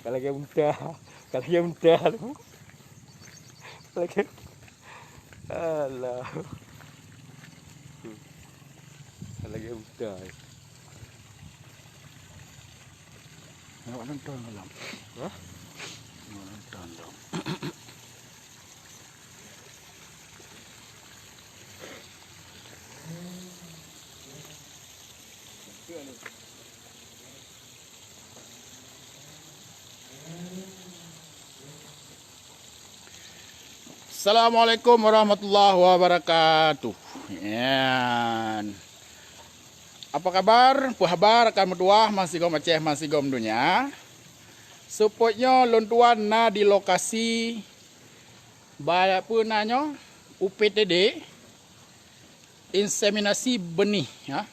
Kalagay muda. Kalagay muda. Kalagay. Alah. Kalagay muda. Nggak nonton malam. Hah? Nggak nonton dong. Assalamualaikum warahmatullahi wabarakatuh. Apa kabar? Puhabar akan medua masih gom Aceh masih gom dunia. Supportnya lontuan na di lokasi banyak punanya UPTD inseminasi benih ya.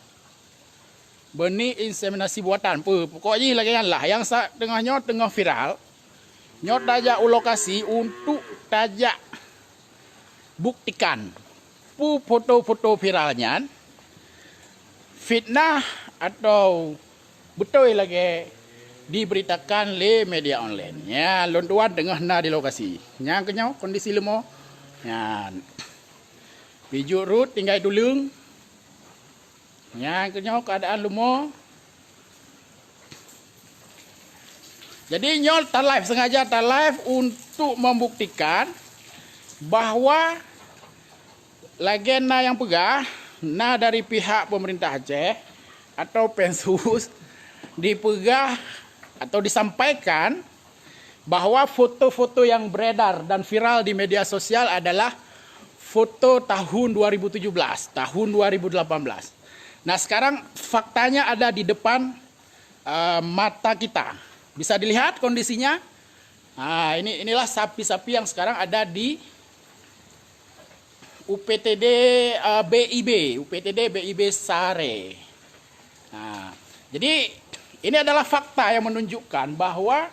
Benih inseminasi buatan. Pokoknya lagi lah yang tengahnya tengah viral. Nyot tajak lokasi untuk tajak buktikan foto-foto viralnya fitnah atau betul lagi diberitakan le media online ya lontuan tengah na di lokasi yang kenyau kondisi lemo ya bijuk rut tinggal dulung yang kenyau keadaan lemo jadi nyol tak live sengaja tak live untuk membuktikan bahwa legenda yang pegah nah dari pihak pemerintah Aceh atau Pensus dipegah atau disampaikan bahwa foto-foto yang beredar dan viral di media sosial adalah foto tahun 2017, tahun 2018. Nah sekarang faktanya ada di depan mata kita. Bisa dilihat kondisinya. Nah, inilah sapi-sapi yang sekarang ada di UPTD BIB Sare. Nah, jadi ini adalah fakta yang menunjukkan bahwa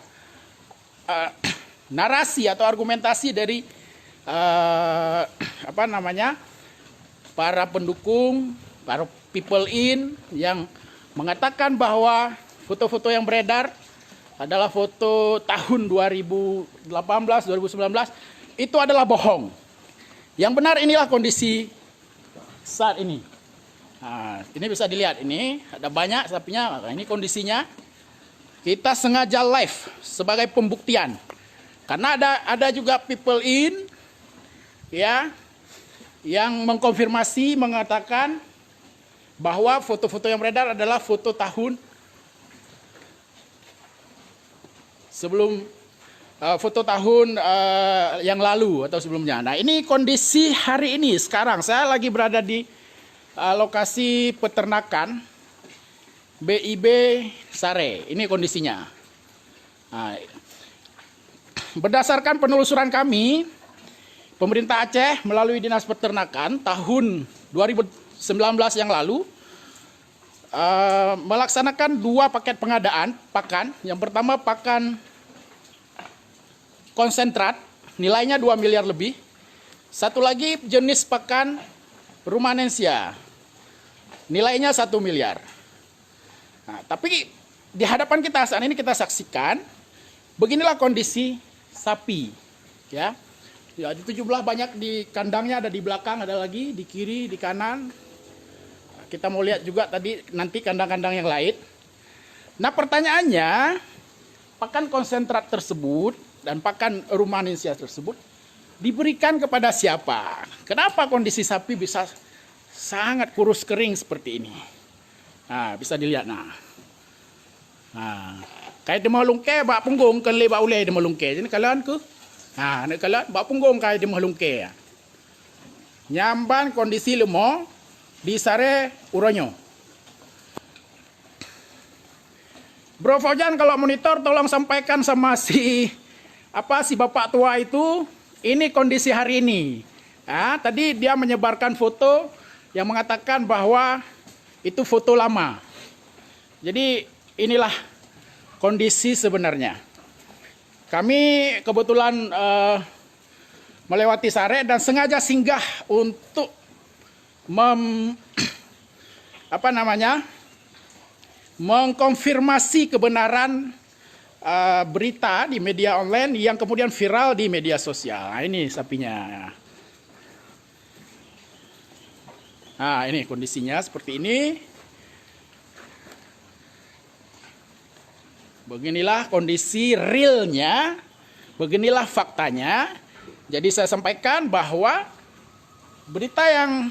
narasi atau argumentasi dari para pendukung, para people in yang mengatakan bahwa foto-foto yang beredar adalah foto tahun 2018, 2019 itu adalah bohong. Yang benar inilah kondisi saat ini. Nah, ini bisa dilihat ini ada banyak sapinya. Nah, ini kondisinya. Kita sengaja live sebagai pembuktian. Karena ada juga people in ya yang mengkonfirmasi mengatakan bahwa foto-foto yang beredar adalah foto tahun sebelum foto tahun yang lalu atau sebelumnya. Nah ini kondisi hari ini sekarang saya lagi berada di lokasi peternakan BIB Sare. Ini kondisinya. Nah, berdasarkan penelusuran kami, pemerintah Aceh melalui Dinas Peternakan tahun 2019 yang lalu melaksanakan 2 paket pengadaan pakan. Yang pertama pakan konsentrat, nilainya 2 miliar lebih. Satu lagi jenis pakan rumanensia, nilainya 1 miliar. Nah, tapi di hadapan kita saat ini kita saksikan, beginilah kondisi sapi. Ya, di 17 banyak di kandangnya, ada di belakang, ada lagi di kiri, di kanan. Kita mau lihat juga tadi nanti kandang-kandang yang lain. Nah pertanyaannya, pakan konsentrat tersebut dan pakan rumanensia tersebut diberikan kepada siapa? Kenapa kondisi sapi bisa sangat kurus kering seperti ini? Nah, bisa dilihat nah. Nah, kayak dia mau lungke bak punggung kan le bak ulai dia mau lungke. Jadi kalian ke nah, nek kalian bak punggung kayak dia mau lungke. Nyamban kondisi lemo di Sare Uronyo. Bro Fauzan kalau monitor tolong sampaikan sama si bapak tua itu, ini kondisi hari ini. Nah, tadi dia menyebarkan foto yang mengatakan bahwa itu foto lama. Jadi inilah kondisi sebenarnya. Kami kebetulan melewati Sare dan sengaja singgah untuk mengkonfirmasi kebenaran berita di media online yang kemudian viral di media sosial. Nah, ini sapinya. Nah, ini kondisinya seperti ini. Beginilah kondisi realnya, beginilah faktanya. Jadi saya sampaikan bahwa berita yang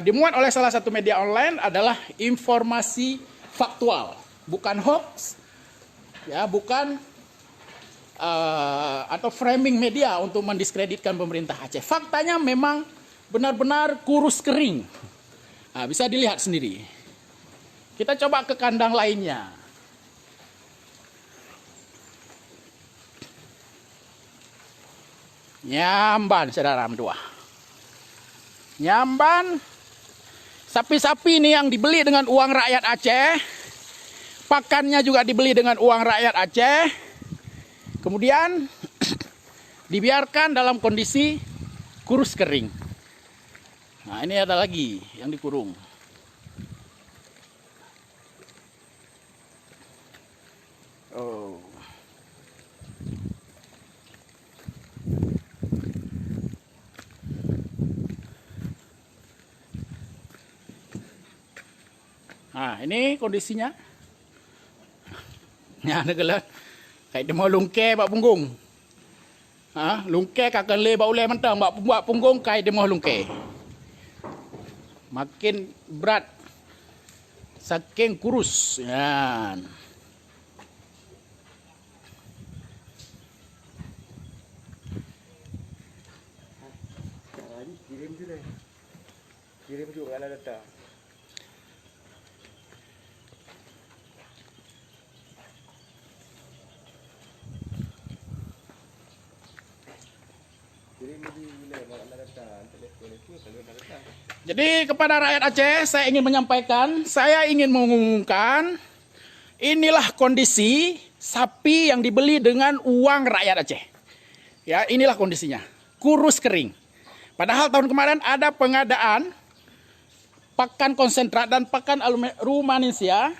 dimuat oleh salah satu media online adalah informasi faktual, bukan hoax, ya, bukan atau framing media untuk mendiskreditkan pemerintah Aceh. Faktanya memang benar-benar kurus kering. Nah, bisa dilihat sendiri. Kita coba ke kandang lainnya. Nyamban, saudara berdua. Nyamban, sapi-sapi ini yang dibeli dengan uang rakyat Aceh. Pakannya juga dibeli dengan uang rakyat Aceh. Kemudian dibiarkan dalam kondisi kurus kering. Nah, ini ada lagi yang dikurung. Oh. Nah, ini kondisinya. Ya, negala. Kayak dia mau lungke bak punggung. Lungke kakak le bak ulai mentang bak punggung kayak dia mau lungke. Makin berat. Saking kurus. Ya. Kirim juga ada data. Jadi kepada rakyat Aceh saya ingin menyampaikan, saya ingin mengumumkan inilah kondisi sapi yang dibeli dengan uang rakyat Aceh. Ya, inilah kondisinya. Kurus kering. Padahal tahun kemarin ada pengadaan pakan konsentrat dan pakan rumanesia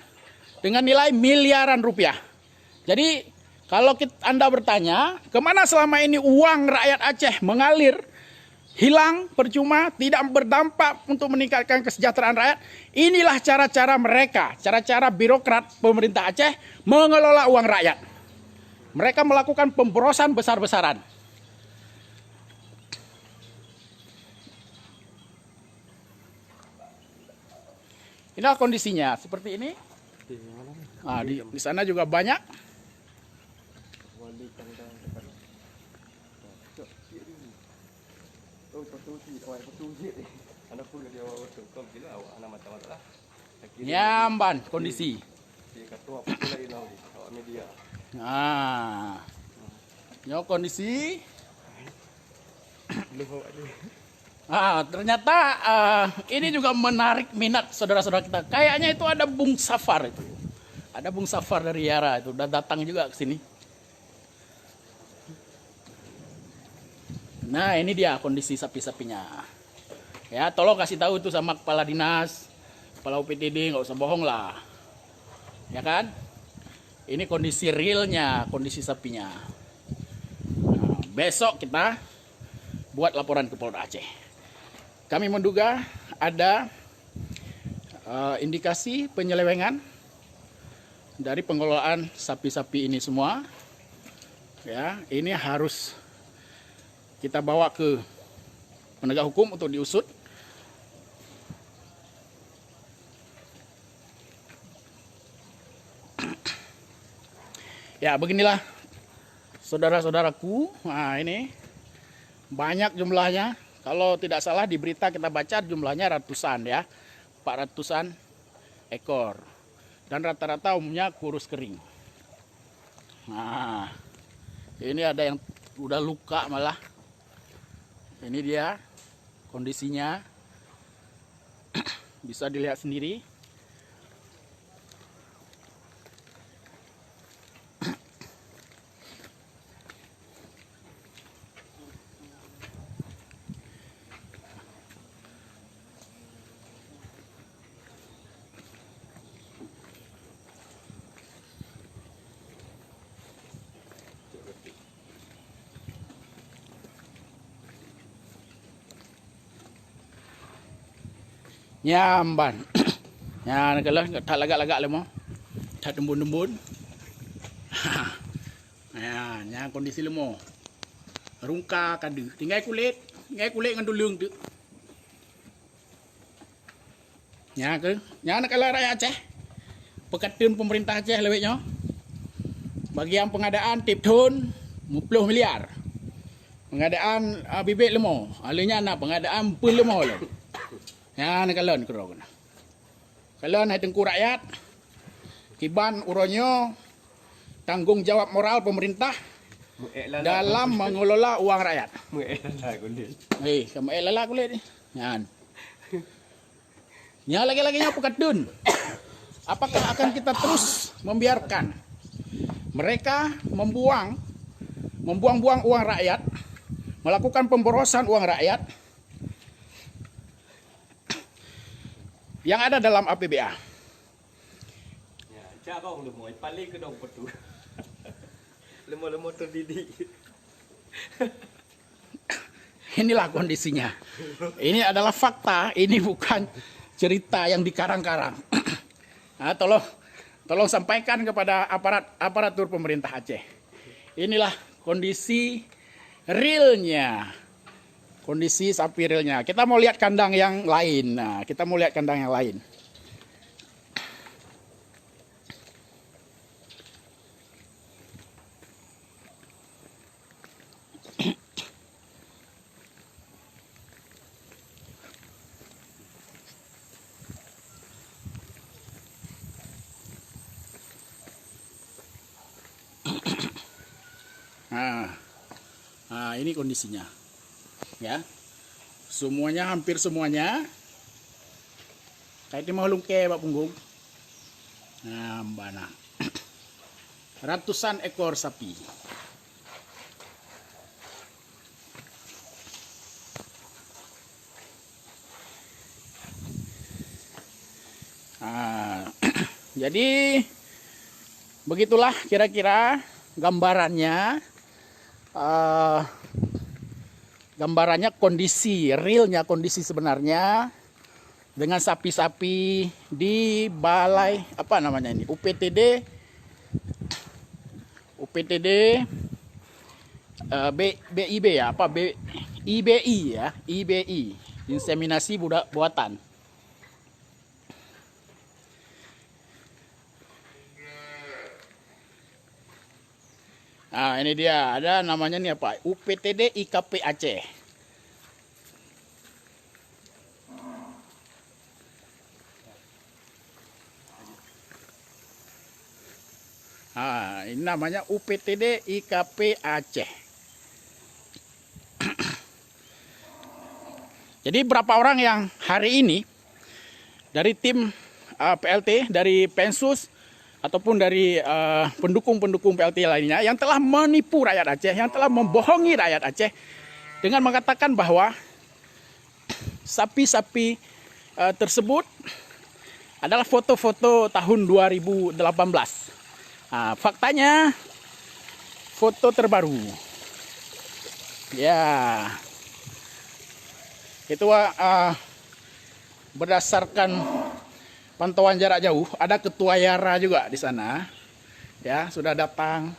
dengan nilai miliaran rupiah. Jadi kalau Anda bertanya, kemana selama ini uang rakyat Aceh mengalir, hilang, percuma, tidak berdampak untuk meningkatkan kesejahteraan rakyat. Inilah cara-cara mereka, cara-cara birokrat pemerintah Aceh mengelola uang rakyat. Mereka melakukan pemborosan besar-besaran. Inilah kondisinya, seperti ini. Nah, di sana juga banyak. Nyamban kondisi. Nah, ini kondisi. Ternyata ini juga menarik minat saudara-saudara kita. Kayaknya itu ada Bung Safar itu. Ada Bung Safar dari Yara itu udah datang juga ke sini. Nah, ini dia kondisi sapi-sapinya. Ya, tolong kasih tahu itu sama kepala dinas, kepala UPTD, nggak usah bohong lah. Ya kan? Ini kondisi realnya, kondisi sapinya. Nah, besok kita buat laporan ke Polda Aceh. Kami menduga ada indikasi penyelewengan dari pengelolaan sapi-sapi ini semua. Ya, ini harus kita bawa ke penegak hukum untuk diusut. Ya, beginilah saudara-saudaraku. Nah, ini banyak jumlahnya. Kalau tidak salah di berita kita baca jumlahnya ratusan ya. 400-an ekor. Dan rata-rata umumnya kurus kering. Nah, ini ada yang udah luka malah. Ini dia kondisinya. Bisa dilihat sendiri. Nyamban. Ya, kalau tak lagak-lagak lemo. Tak dembun-dembun. Ya, nya kondisi lemo. Rungka kadu. Tinggal kulit ngan dulung tu. Ya ke, nya nak kalau rakyat Aceh. Pekatun pemerintah Aceh lewetnya. Bagian pengadaan tip tone 10 miliar. Pengadaan bibit lemo. Alanya nak pengadaan pun lemo lah. Ya nak kalon kerong. Kalon hai tengku rakyat. Kiban uronyo tanggung jawab moral pemerintah dalam mengelola uang rakyat. Kamu lala kulit ni. Yan. Nya lagi-laginya pekatun. Apakah akan kita terus membiarkan mereka membuang-buang uang rakyat, melakukan pemborosan uang rakyat yang ada dalam APBA? Ya, cakap lemoi paling ke dong petu. Lemah-lemah terdidik. Inilah kondisinya. Ini adalah fakta, ini bukan cerita yang dikarang-karang. Nah, tolong sampaikan kepada aparatur pemerintah Aceh. Inilah kondisi realnya. Kondisi sapi realnya. Kita mau lihat kandang yang lain. Nah, kita mau lihat kandang yang lain. Nah, ini kondisinya, ya. Semuanya, hampir semuanya, kayak di mau lungke Pak Punggung. Nah, mbana. Ratusan ekor sapi. Nah, jadi begitulah kira-kira gambarannya. Gambarannya kondisi realnya, kondisi sebenarnya dengan sapi-sapi di balai apa namanya ini, UPTD BIB ya, apa IBI ya, IBI, inseminasi buatan. Nah, ini dia, ada namanya nih apa? UPTD IKP Aceh. Nah, ini namanya UPTD IKP Aceh. Jadi berapa orang yang hari ini dari tim PLT, dari Pensus, ataupun dari pendukung-pendukung PLT lainnya yang telah menipu rakyat Aceh, yang telah membohongi rakyat Aceh dengan mengatakan bahwa sapi-sapi tersebut adalah foto-foto tahun 2018. Nah, faktanya foto terbaru. Ya, itu berdasarkan pantauan jarak jauh, ada ketua Yara juga di sana, ya sudah datang.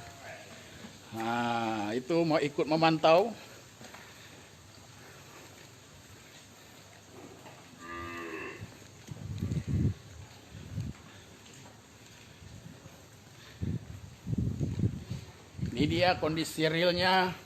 Nah, itu mau ikut memantau. Ini dia kondisi realnya.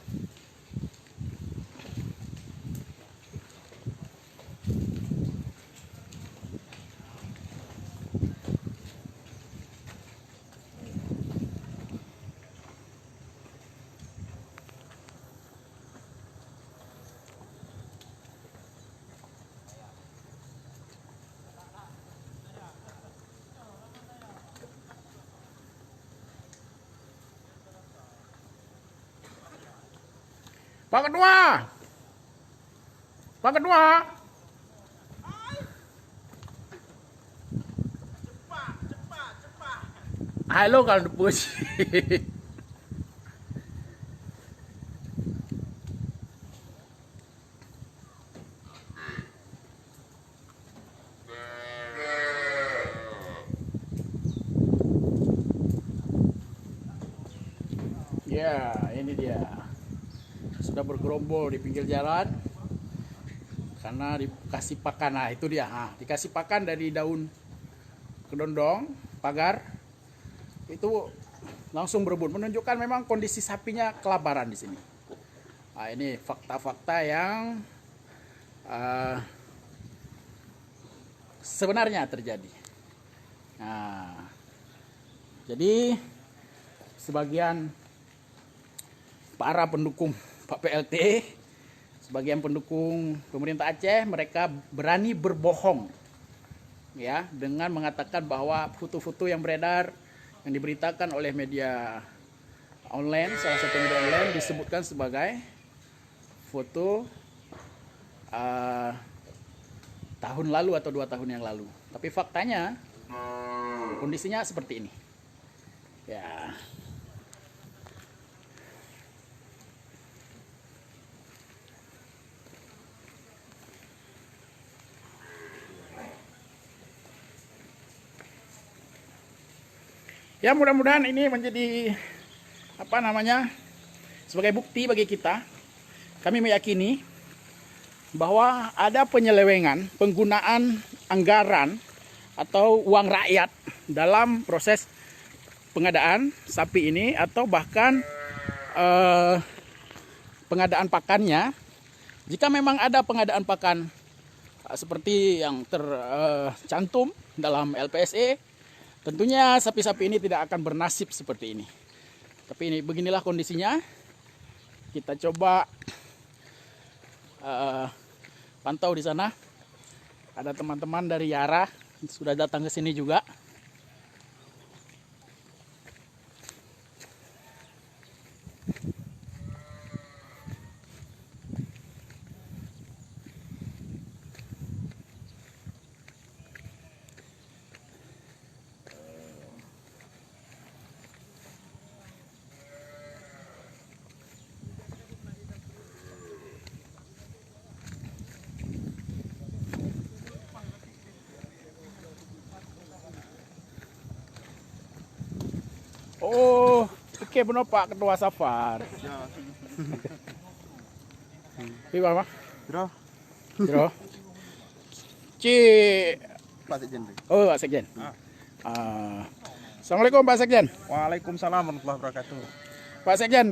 Pak Ketua! Pak Ketua! Cepat. Halo kalau depus. Ya, ini dia. Sudah bergerombol di pinggir jalan karena dikasih pakan. Nah, itu dia. Nah, dikasih pakan dari daun kedondong, pagar. Itu langsung berebut, menunjukkan memang kondisi sapinya kelaparan di sini. Nah, ini fakta-fakta yang sebenarnya terjadi. Nah, jadi sebagian para pendukung Pak PLT, sebagian pendukung pemerintah Aceh, mereka berani berbohong ya dengan mengatakan bahwa foto-foto yang beredar yang diberitakan oleh media online, salah satu media online, disebutkan sebagai foto tahun lalu atau 2 tahun yang lalu. Tapi faktanya kondisinya seperti ini. Ya. Ya, mudah-mudahan ini menjadi sebagai bukti bagi kita. Kami meyakini bahwa ada penyelewengan penggunaan anggaran atau uang rakyat dalam proses pengadaan sapi ini, atau bahkan pengadaan pakannya. Jika memang ada pengadaan pakan seperti yang tercantum dalam LPSE, tentunya sapi-sapi ini tidak akan bernasib seperti ini. Tapi ini beginilah kondisinya. Kita coba pantau di sana. Ada teman-teman dari Yara sudah datang ke sini juga. Oh, oke, benar Pak Ketua Safar. Iya, Pak. Bro, Bro. Ci. Pak Sekjen. Oh, Pak Sekjen. Assalamualaikum Pak Sekjen. Waalaikumsalam warahmatullahi wabarakatuh.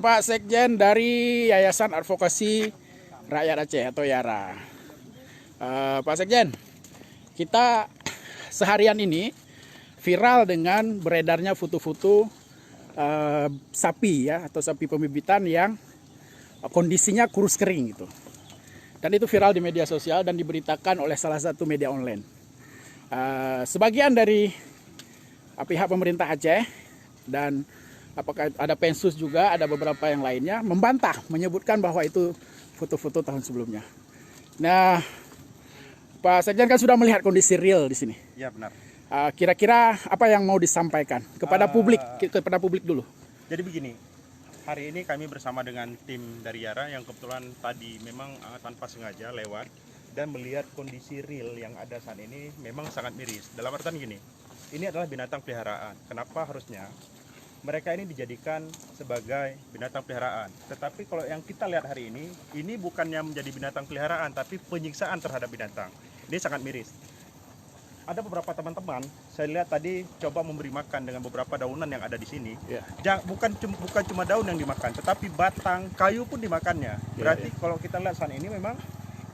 Pak Sekjen dari Yayasan Advokasi Rakyat Aceh atau Yara. Pak Sekjen, kita seharian ini viral dengan beredarnya foto-foto sapi ya, atau sapi pembibitan yang kondisinya kurus kering gitu. Dan itu viral di media sosial dan diberitakan oleh salah satu media online. Sebagian dari pihak pemerintah Aceh dan apakah ada Pensus juga, ada beberapa yang lainnya membantah, menyebutkan bahwa itu foto-foto tahun sebelumnya. Nah, Pak Sekjen kan sudah melihat kondisi real di sini. Ya benar. Kira-kira apa yang mau disampaikan kepada publik dulu? Jadi begini, hari ini kami bersama dengan tim dari Yara yang kebetulan tadi memang tanpa sengaja lewat dan melihat kondisi real yang ada saat ini memang sangat miris. Dalam artian gini, ini adalah binatang peliharaan. Kenapa harusnya mereka ini dijadikan sebagai binatang peliharaan? Tetapi kalau yang kita lihat hari ini bukannya menjadi binatang peliharaan, tapi penyiksaan terhadap binatang. Ini sangat miris. Ada beberapa teman-teman, saya lihat tadi coba memberi makan dengan beberapa daunan yang ada di sini. Yeah. Bukan cuma daun yang dimakan, tetapi batang, kayu pun dimakannya. Berarti kalau kita lihat saat ini memang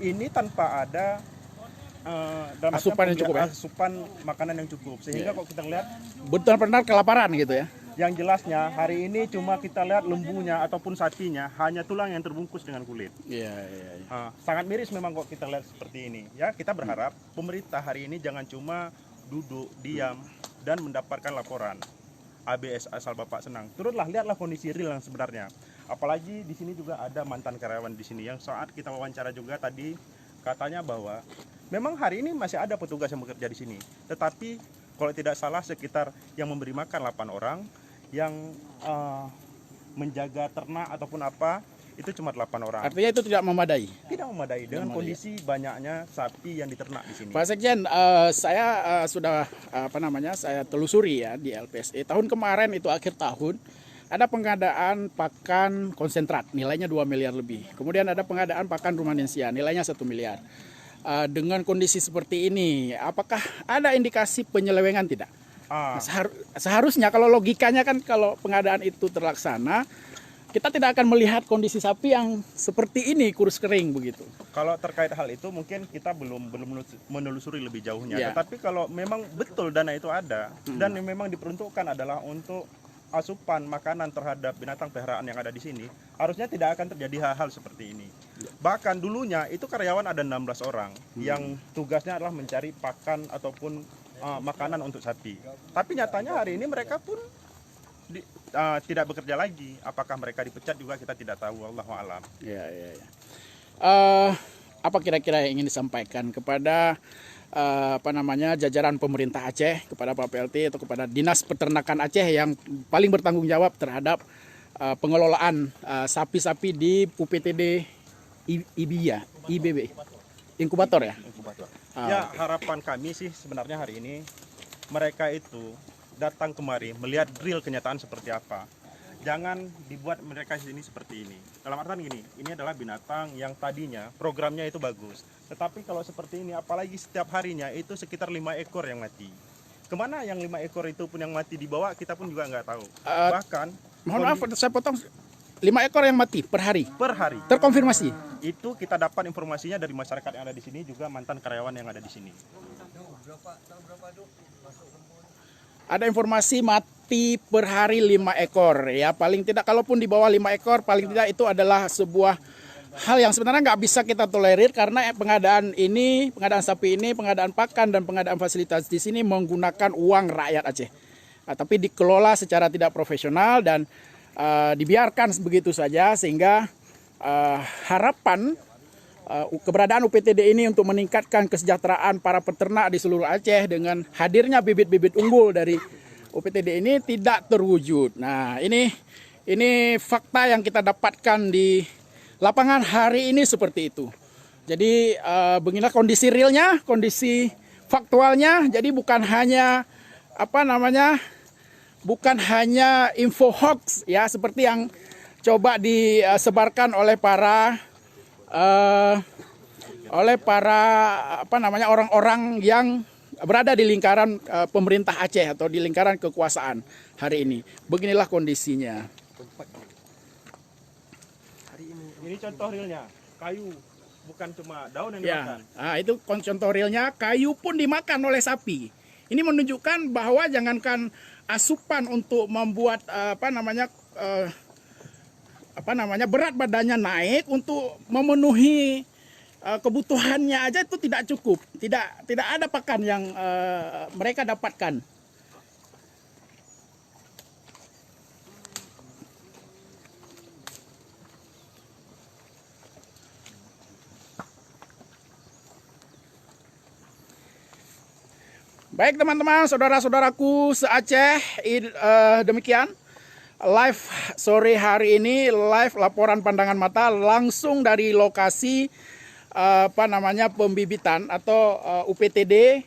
ini tanpa ada asupan yang cukup ya? Asupan makanan yang cukup. Sehingga kalau kita lihat benar-benar kelaparan gitu ya. Yang jelasnya hari ini cuma kita lihat lembunya ataupun sapinya hanya tulang yang terbungkus dengan kulit. Iya. Sangat miris memang kok kita lihat seperti ini. Ya, kita berharap pemerintah hari ini jangan cuma duduk diam dan mendapatkan laporan ABS asal Bapak senang. Turutlah lihatlah kondisi real yang sebenarnya. Apalagi di sini juga ada mantan karyawan di sini yang saat kita wawancara juga tadi katanya bahwa memang hari ini masih ada petugas yang bekerja di sini. Tetapi kalau tidak salah sekitar yang memberi makan 8 orang, yang menjaga ternak ataupun apa itu cuma 8 orang. Artinya itu tidak memadai. Tidak memadai dengan kondisi banyaknya sapi yang diternak di sini. Pak Sekjen, saya sudah saya telusuri ya di LPSE. Tahun kemarin itu akhir tahun ada pengadaan pakan konsentrat, nilainya 2 miliar lebih. Kemudian ada pengadaan pakan rumanensia, nilainya 1 miliar. Dengan kondisi seperti ini, apakah ada indikasi penyelewengan tidak? Seharusnya kalau logikanya kan kalau pengadaan itu terlaksana, kita tidak akan melihat kondisi sapi yang seperti ini, kurus kering begitu. Kalau terkait hal itu mungkin kita belum menelusuri lebih jauhnya. Ya. Tetapi kalau memang betul dana itu ada dan yang memang diperuntukkan adalah untuk asupan makanan terhadap binatang peliharaan yang ada di sini, harusnya tidak akan terjadi hal-hal seperti ini. Bahkan dulunya itu karyawan ada 16 orang yang tugasnya adalah mencari pakan ataupun makanan untuk sapi. Tapi nyatanya hari ini mereka pun tidak bekerja lagi. Apakah mereka dipecat juga kita tidak tahu. Wallahu a'lam. Ya. Apa kira-kira yang ingin disampaikan kepada jajaran pemerintah Aceh, kepada Pak PLT atau kepada Dinas Peternakan Aceh yang paling bertanggung jawab terhadap pengelolaan sapi-sapi di UPTD IBB, inkubator ya? Inkubator. Ya, harapan kami sih sebenarnya hari ini mereka itu datang kemari melihat real kenyataan seperti apa. Jangan dibuat mereka sini seperti ini. Dalam artian gini, ini adalah binatang yang tadinya programnya itu bagus. Tetapi kalau seperti ini, apalagi setiap harinya itu sekitar 5 ekor yang mati. Kemana yang 5 ekor itu pun yang mati dibawa, kita pun juga nggak tahu. Bahkan, mohon maaf, saya potong. 5 ekor yang mati per hari? Per hari. Terkonfirmasi? Itu kita dapat informasinya dari masyarakat yang ada di sini, juga mantan karyawan yang ada di sini. Ada informasi mati per hari 5 ekor ya, paling tidak kalaupun di bawah 5 ekor paling tidak itu adalah sebuah hal yang sebenarnya nggak bisa kita tolerir karena pengadaan sapi ini, pengadaan pakan dan pengadaan fasilitas di sini menggunakan uang rakyat Aceh. Tapi dikelola secara tidak profesional dan dibiarkan begitu saja sehingga harapan keberadaan UPTD ini untuk meningkatkan kesejahteraan para peternak di seluruh Aceh dengan hadirnya bibit-bibit unggul dari UPTD ini tidak terwujud. Nah, ini fakta yang kita dapatkan di lapangan hari ini seperti itu. Jadi beginilah kondisi realnya, kondisi faktualnya. Jadi bukan hanya info hoax ya seperti yang coba disebarkan oleh para orang-orang yang berada di lingkaran pemerintah Aceh atau di lingkaran kekuasaan hari ini. Beginilah kondisinya. Ini contoh realnya, kayu, bukan cuma daun yang dimakan. Nah, itu contoh realnya, kayu pun dimakan oleh sapi. Ini menunjukkan bahwa jangankan asupan untuk membuat berat badannya naik, untuk memenuhi kebutuhannya aja itu tidak cukup. Tidak ada pakan yang mereka dapatkan. Baik teman-teman, saudara-saudaraku se-Aceh, demikian live sore hari ini, live laporan pandangan mata langsung dari lokasi pembibitan atau UPTD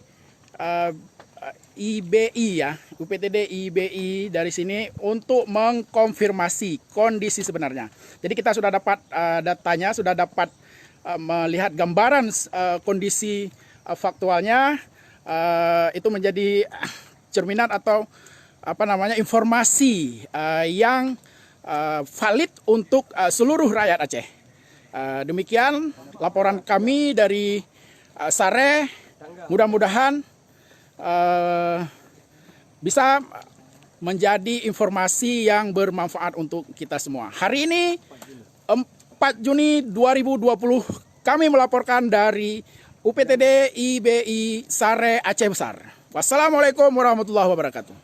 IBI ya, UPTD IBI dari sini untuk mengkonfirmasi kondisi sebenarnya. Jadi kita sudah dapat datanya, sudah dapat melihat gambaran kondisi faktualnya. Itu menjadi cerminan atau informasi yang valid untuk seluruh rakyat Aceh. Demikian laporan kami dari Sare. Mudah-mudahan bisa menjadi informasi yang bermanfaat untuk kita semua. Hari ini 4 Juni 2020 kami melaporkan dari UPTD IBI Sare Aceh Besar. Wassalamualaikum warahmatullahi wabarakatuh.